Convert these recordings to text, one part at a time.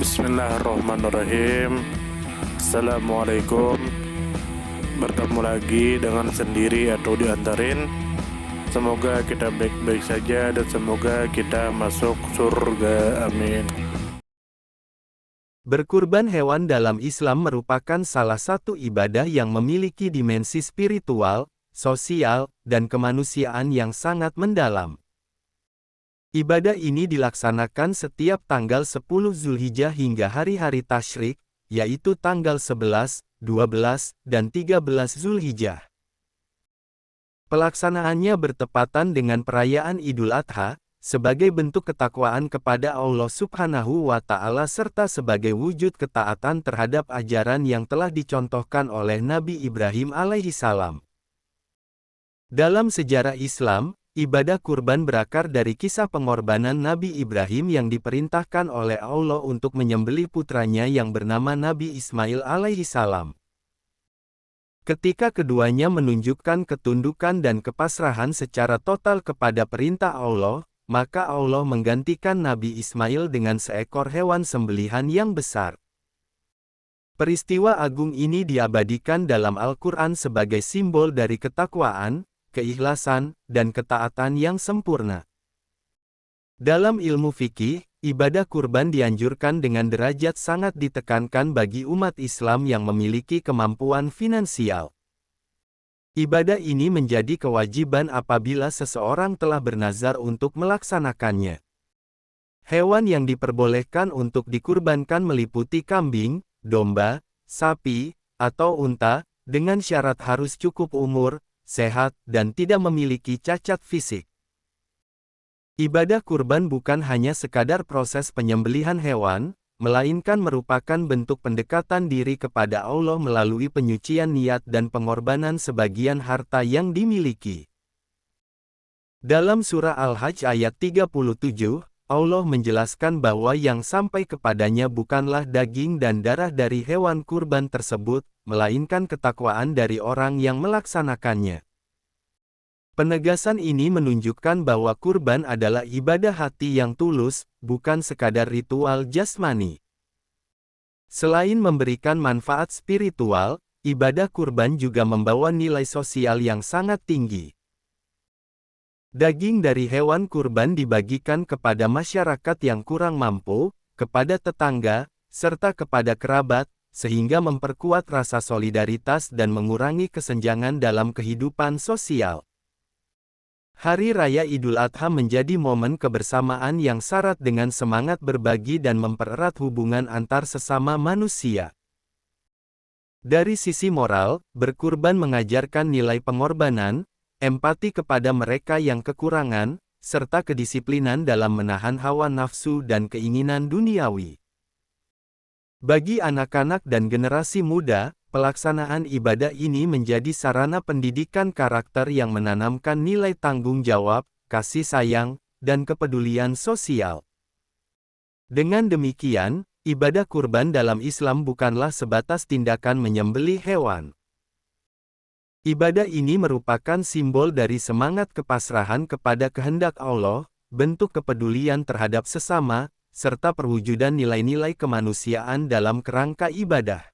Bismillahirrahmanirrahim. Assalamualaikum. Bertemu lagi dengan sendiri atau diantarin. Semoga kita baik-baik saja dan semoga kita masuk surga. Amin. Berkurban hewan dalam Islam merupakan salah satu ibadah yang memiliki dimensi spiritual, sosial, dan kemanusiaan yang sangat mendalam. Ibadah ini dilaksanakan setiap tanggal 10 Zulhijjah hingga hari-hari tasyrik, yaitu tanggal 11, 12, dan 13 Zulhijjah. Pelaksanaannya bertepatan dengan perayaan Idul Adha, sebagai bentuk ketakwaan kepada Allah Subhanahu wa Ta'ala serta sebagai wujud ketaatan terhadap ajaran yang telah dicontohkan oleh Nabi Ibrahim alaihissalam. Dalam sejarah Islam, ibadah kurban berakar dari kisah pengorbanan Nabi Ibrahim yang diperintahkan oleh Allah untuk menyembelih putranya yang bernama Nabi Ismail alaihissalam. Ketika keduanya menunjukkan ketundukan dan kepasrahan secara total kepada perintah Allah, maka Allah menggantikan Nabi Ismail dengan seekor hewan sembelihan yang besar. Peristiwa agung ini diabadikan dalam Al-Quran sebagai simbol dari ketakwaan, keikhlasan, dan ketaatan yang sempurna. Dalam ilmu fikih, ibadah kurban dianjurkan dengan derajat sangat ditekankan bagi umat Islam yang memiliki kemampuan finansial. Ibadah ini menjadi kewajiban apabila seseorang telah bernazar untuk melaksanakannya. Hewan yang diperbolehkan untuk dikurbankan meliputi kambing, domba, sapi, atau unta, dengan syarat harus cukup umur, sehat, dan tidak memiliki cacat fisik. Ibadah kurban bukan hanya sekadar proses penyembelihan hewan, melainkan merupakan bentuk pendekatan diri kepada Allah melalui penyucian niat dan pengorbanan sebagian harta yang dimiliki. Dalam surah Al-Hajj ayat 37, Allah menjelaskan bahwa yang sampai kepadanya bukanlah daging dan darah dari hewan kurban tersebut, melainkan ketakwaan dari orang yang melaksanakannya. Penegasan ini menunjukkan bahwa kurban adalah ibadah hati yang tulus, bukan sekadar ritual jasmani. Selain memberikan manfaat spiritual, ibadah kurban juga membawa nilai sosial yang sangat tinggi. Daging dari hewan kurban dibagikan kepada masyarakat yang kurang mampu, kepada tetangga, serta kepada kerabat, sehingga memperkuat rasa solidaritas dan mengurangi kesenjangan dalam kehidupan sosial. Hari Raya Idul Adha menjadi momen kebersamaan yang syarat dengan semangat berbagi dan mempererat hubungan antar sesama manusia. Dari sisi moral, berkurban mengajarkan nilai pengorbanan, empati kepada mereka yang kekurangan, serta kedisiplinan dalam menahan hawa nafsu dan keinginan duniawi. Bagi anak-anak dan generasi muda, pelaksanaan ibadah ini menjadi sarana pendidikan karakter yang menanamkan nilai tanggung jawab, kasih sayang, dan kepedulian sosial. Dengan demikian, ibadah kurban dalam Islam bukanlah sebatas tindakan menyembelih hewan. Ibadah ini merupakan simbol dari semangat kepasrahan kepada kehendak Allah, bentuk kepedulian terhadap sesama, serta perwujudan nilai-nilai kemanusiaan dalam kerangka ibadah.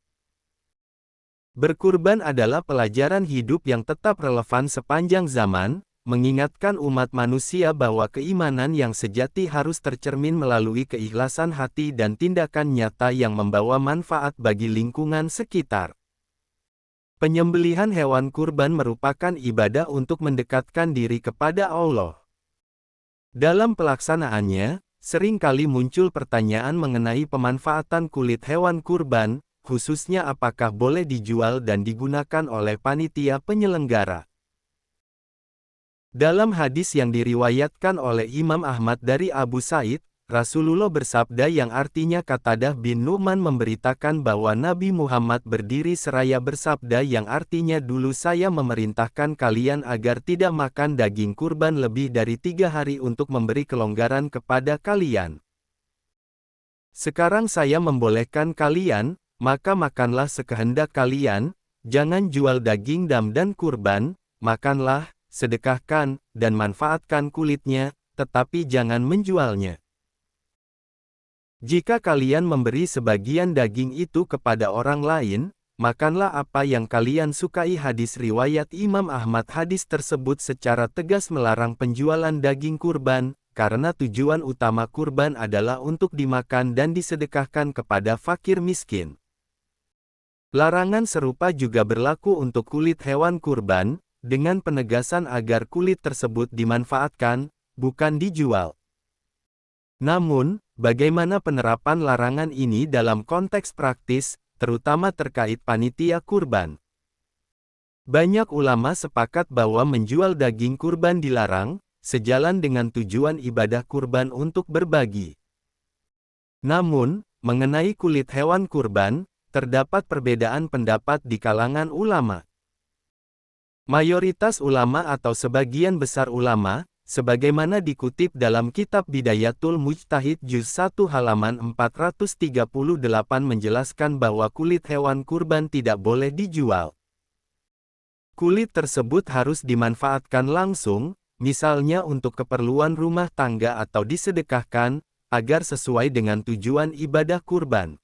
Berkurban adalah pelajaran hidup yang tetap relevan sepanjang zaman, mengingatkan umat manusia bahwa keimanan yang sejati harus tercermin melalui keikhlasan hati dan tindakan nyata yang membawa manfaat bagi lingkungan sekitar. Penyembelihan hewan kurban merupakan ibadah untuk mendekatkan diri kepada Allah. Dalam pelaksanaannya, sering kali muncul pertanyaan mengenai pemanfaatan kulit hewan kurban, khususnya apakah boleh dijual dan digunakan oleh panitia penyelenggara. Dalam hadis yang diriwayatkan oleh Imam Ahmad dari Abu Said, Rasulullah bersabda yang artinya Qatadah bin Nu'man memberitakan bahwa Nabi Muhammad berdiri seraya bersabda yang artinya dulu saya memerintahkan kalian agar tidak makan daging kurban lebih dari 3 hari untuk memberi kelonggaran kepada kalian. Sekarang saya membolehkan kalian, maka makanlah sekehendak kalian, jangan jual daging dam dan kurban, makanlah, sedekahkan, dan manfaatkan kulitnya, tetapi jangan menjualnya. Jika kalian memberi sebagian daging itu kepada orang lain, makanlah apa yang kalian sukai. Hadis riwayat Imam Ahmad. Hadis tersebut secara tegas melarang penjualan daging kurban, karena tujuan utama kurban adalah untuk dimakan dan disedekahkan kepada fakir miskin. Larangan serupa juga berlaku untuk kulit hewan kurban, dengan penegasan agar kulit tersebut dimanfaatkan, bukan dijual. Namun, bagaimana penerapan larangan ini dalam konteks praktis, terutama terkait panitia kurban? Banyak ulama sepakat bahwa menjual daging kurban dilarang, sejalan dengan tujuan ibadah kurban untuk berbagi. Namun, mengenai kulit hewan kurban, terdapat perbedaan pendapat di kalangan ulama. Mayoritas ulama atau sebagian besar ulama, sebagaimana dikutip dalam kitab Bidayatul Mujtahid juz 1 halaman 438 menjelaskan bahwa kulit hewan kurban tidak boleh dijual. Kulit tersebut harus dimanfaatkan langsung, misalnya untuk keperluan rumah tangga atau disedekahkan, agar sesuai dengan tujuan ibadah kurban.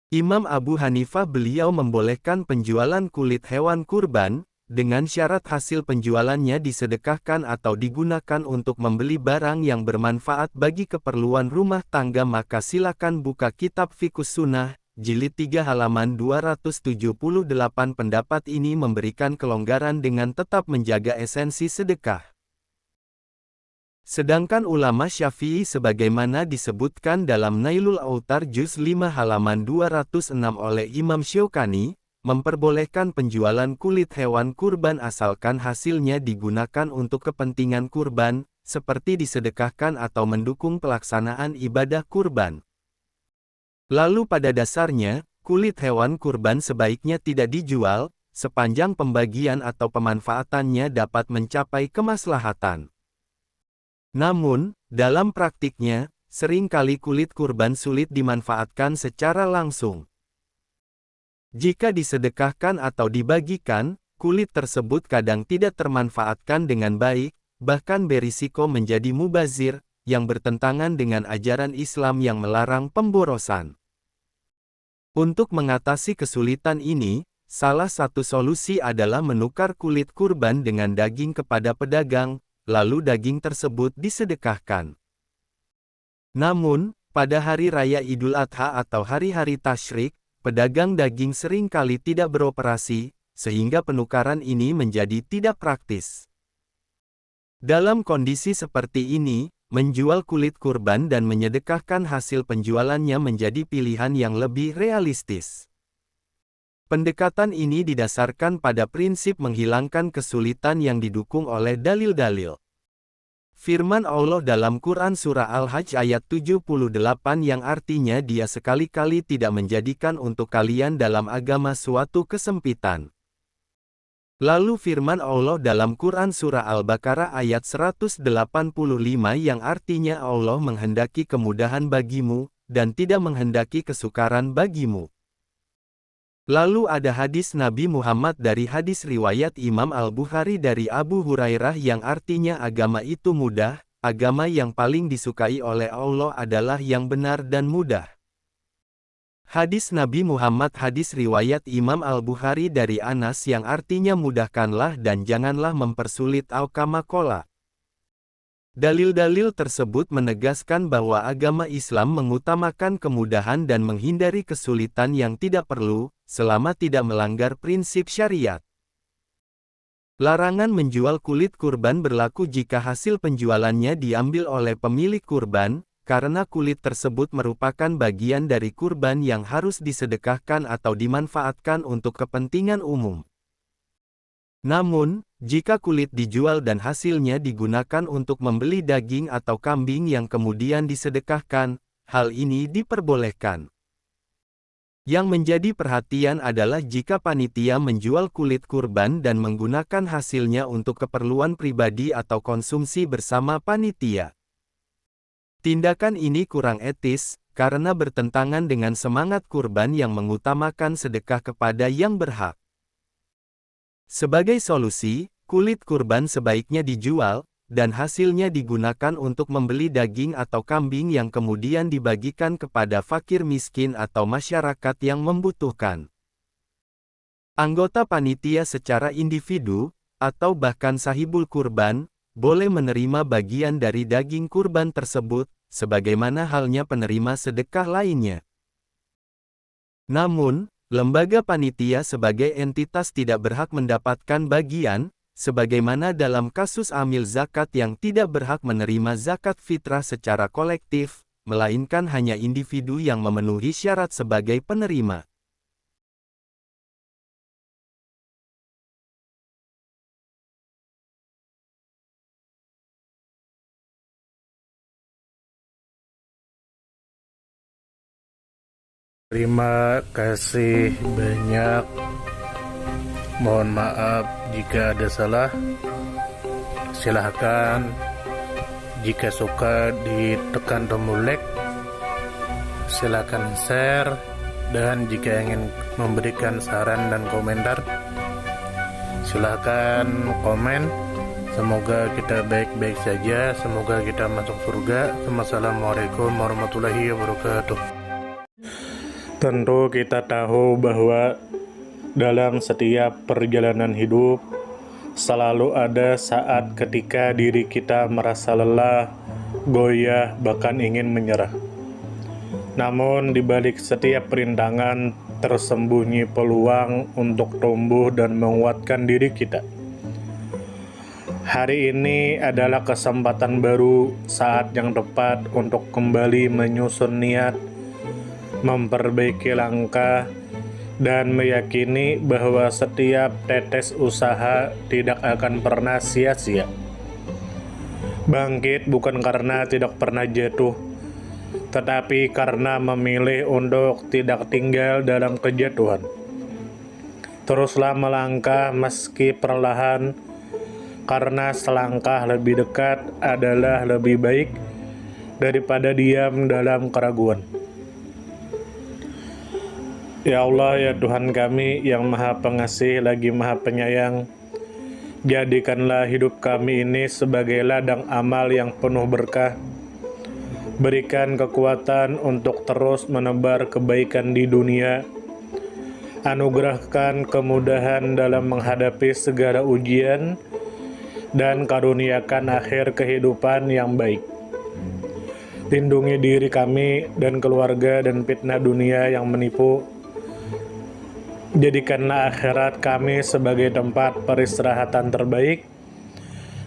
Imam Abu Hanifah beliau membolehkan penjualan kulit hewan kurban, dengan syarat hasil penjualannya disedekahkan atau digunakan untuk membeli barang yang bermanfaat bagi keperluan rumah tangga. Maka silakan buka kitab Fiqhus Sunnah, jilid 3 halaman 278. Pendapat ini memberikan kelonggaran dengan tetap menjaga esensi sedekah. Sedangkan ulama Syafi'i sebagaimana disebutkan dalam Nailul Autar juz 5 halaman 206 oleh Imam Syaukani, memperbolehkan penjualan kulit hewan kurban asalkan hasilnya digunakan untuk kepentingan kurban, seperti disedekahkan atau mendukung pelaksanaan ibadah kurban. Lalu pada dasarnya, kulit hewan kurban sebaiknya tidak dijual, sepanjang pembagian atau pemanfaatannya dapat mencapai kemaslahatan. Namun, dalam praktiknya, seringkali kulit kurban sulit dimanfaatkan secara langsung. Jika disedekahkan atau dibagikan, kulit tersebut kadang tidak termanfaatkan dengan baik, bahkan berisiko menjadi mubazir, yang bertentangan dengan ajaran Islam yang melarang pemborosan. Untuk mengatasi kesulitan ini, salah satu solusi adalah menukar kulit kurban dengan daging kepada pedagang, lalu daging tersebut disedekahkan. Namun, pada hari raya Idul Adha atau hari-hari tasyrik, pedagang daging seringkali tidak beroperasi, sehingga penukaran ini menjadi tidak praktis. Dalam kondisi seperti ini, menjual kulit kurban dan menyedekahkan hasil penjualannya menjadi pilihan yang lebih realistis. Pendekatan ini didasarkan pada prinsip menghilangkan kesulitan yang didukung oleh dalil-dalil. Firman Allah dalam Quran Surah Al-Hajj ayat 78 yang artinya Dia sekali-kali tidak menjadikan untuk kalian dalam agama suatu kesempitan. Lalu firman Allah dalam Quran Surah Al-Baqarah ayat 185 yang artinya Allah menghendaki kemudahan bagimu, dan tidak menghendaki kesukaran bagimu. Lalu ada hadis Nabi Muhammad dari hadis riwayat Imam Al-Bukhari dari Abu Hurairah yang artinya agama itu mudah, agama yang paling disukai oleh Allah adalah yang benar dan mudah. Hadis Nabi Muhammad hadis riwayat Imam Al-Bukhari dari Anas yang artinya mudahkanlah dan janganlah mempersulit kama qala. Dalil-dalil tersebut menegaskan bahwa agama Islam mengutamakan kemudahan dan menghindari kesulitan yang tidak perlu, selama tidak melanggar prinsip syariat. Larangan menjual kulit kurban berlaku jika hasil penjualannya diambil oleh pemilik kurban, karena kulit tersebut merupakan bagian dari kurban yang harus disedekahkan atau dimanfaatkan untuk kepentingan umum. Namun, jika kulit dijual dan hasilnya digunakan untuk membeli daging atau kambing yang kemudian disedekahkan, hal ini diperbolehkan. Yang menjadi perhatian adalah jika panitia menjual kulit kurban dan menggunakan hasilnya untuk keperluan pribadi atau konsumsi bersama panitia. Tindakan ini kurang etis, karena bertentangan dengan semangat kurban yang mengutamakan sedekah kepada yang berhak. Sebagai solusi, kulit kurban sebaiknya dijual, dan hasilnya digunakan untuk membeli daging atau kambing yang kemudian dibagikan kepada fakir miskin atau masyarakat yang membutuhkan. Anggota panitia secara individu, atau bahkan sahibul kurban, boleh menerima bagian dari daging kurban tersebut, sebagaimana halnya penerima sedekah lainnya. Namun, lembaga panitia sebagai entitas tidak berhak mendapatkan bagian, sebagaimana dalam kasus amil zakat yang tidak berhak menerima zakat fitrah secara kolektif, melainkan hanya individu yang memenuhi syarat sebagai penerima. Terima kasih banyak. Mohon maaf jika ada salah. Silahkan jika suka ditekan tombol like, silahkan share, dan jika ingin memberikan saran dan komentar, silahkan komen. Semoga kita baik-baik saja, semoga kita masuk surga. Wassalamualaikum warahmatullahi wabarakatuh. Tentu kita tahu bahwa dalam setiap perjalanan hidup selalu ada saat ketika diri kita merasa lelah, goyah, bahkan ingin menyerah. Namun di balik setiap perintangan tersembunyi peluang untuk tumbuh dan menguatkan diri kita. Hari ini adalah kesempatan baru, saat yang tepat untuk kembali menyusun niat, memperbaiki langkah, dan meyakini bahwa setiap tetes usaha tidak akan pernah sia-sia. Bangkit bukan karena tidak pernah jatuh, tetapi karena memilih untuk tidak tinggal dalam kejatuhan. Teruslah melangkah meski perlahan, karena selangkah lebih dekat adalah lebih baik daripada diam dalam keraguan. Ya Allah, ya Tuhan kami yang Maha Pengasih lagi Maha Penyayang, jadikanlah hidup kami ini sebagai ladang amal yang penuh berkah. Berikan kekuatan untuk terus menebar kebaikan di dunia. Anugerahkan kemudahan dalam menghadapi segala ujian, dan karuniakan akhir kehidupan yang baik. Lindungi diri kami dan keluarga dan fitnah dunia yang menipu. Jadikanlah akhirat kami sebagai tempat peristirahatan terbaik,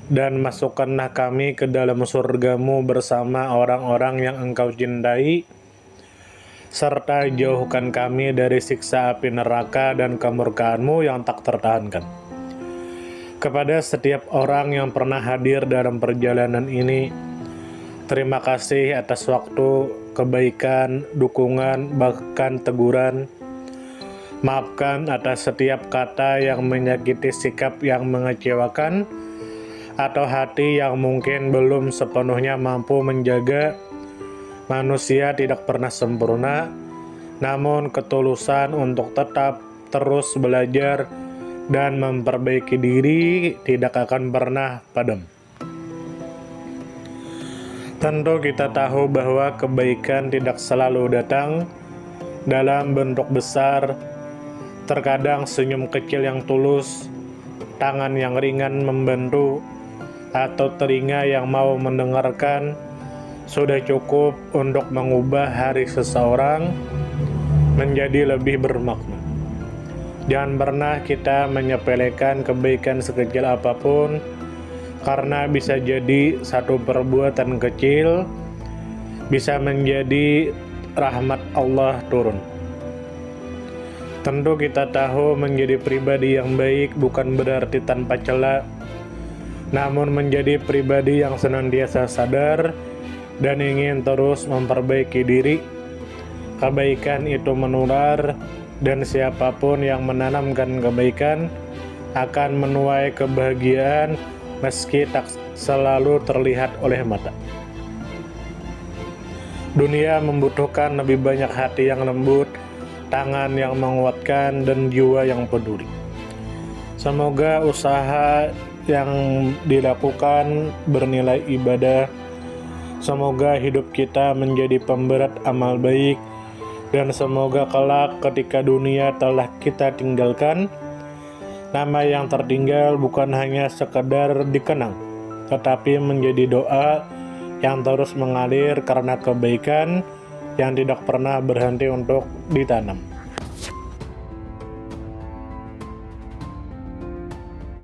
dan masukkanlah kami ke dalam surga-Mu bersama orang-orang yang Engkau cintai, serta jauhkan kami dari siksa api neraka dan kemurkaan-Mu yang tak tertahankan. Kepada setiap orang yang pernah hadir dalam perjalanan ini, terima kasih atas waktu, kebaikan, dukungan, bahkan teguran. Maafkan atas setiap kata yang menyakiti, sikap yang mengecewakan, atau hati yang mungkin belum sepenuhnya mampu menjaga. Manusia tidak pernah sempurna, namun ketulusan untuk tetap terus belajar dan memperbaiki diri tidak akan pernah padam. Tentu kita tahu bahwa kebaikan tidak selalu datang dalam bentuk besar. Terkadang senyum kecil yang tulus, tangan yang ringan membantu, atau telinga yang mau mendengarkan sudah cukup untuk mengubah hari seseorang menjadi lebih bermakna. Jangan pernah kita menyepelekan kebaikan sekecil apapun, karena bisa jadi satu perbuatan kecil bisa menjadi rahmat Allah turun. Tentu kita tahu menjadi pribadi yang baik bukan berarti tanpa celah, namun menjadi pribadi yang senantiasa sadar dan ingin terus memperbaiki diri. Kebaikan itu menular, dan siapapun yang menanamkan kebaikan akan menuai kebahagiaan meski tak selalu terlihat oleh mata. Dunia membutuhkan lebih banyak hati yang lembut, tangan yang menguatkan, dan jiwa yang peduli. Semoga usaha yang dilakukan bernilai ibadah. Semoga hidup kita menjadi pemberat amal baik, dan semoga kelak ketika dunia telah kita tinggalkan, nama yang tertinggal bukan hanya sekedar dikenang, tetapi menjadi doa yang terus mengalir karena kebaikan yang tidak pernah berhenti untuk ditanam.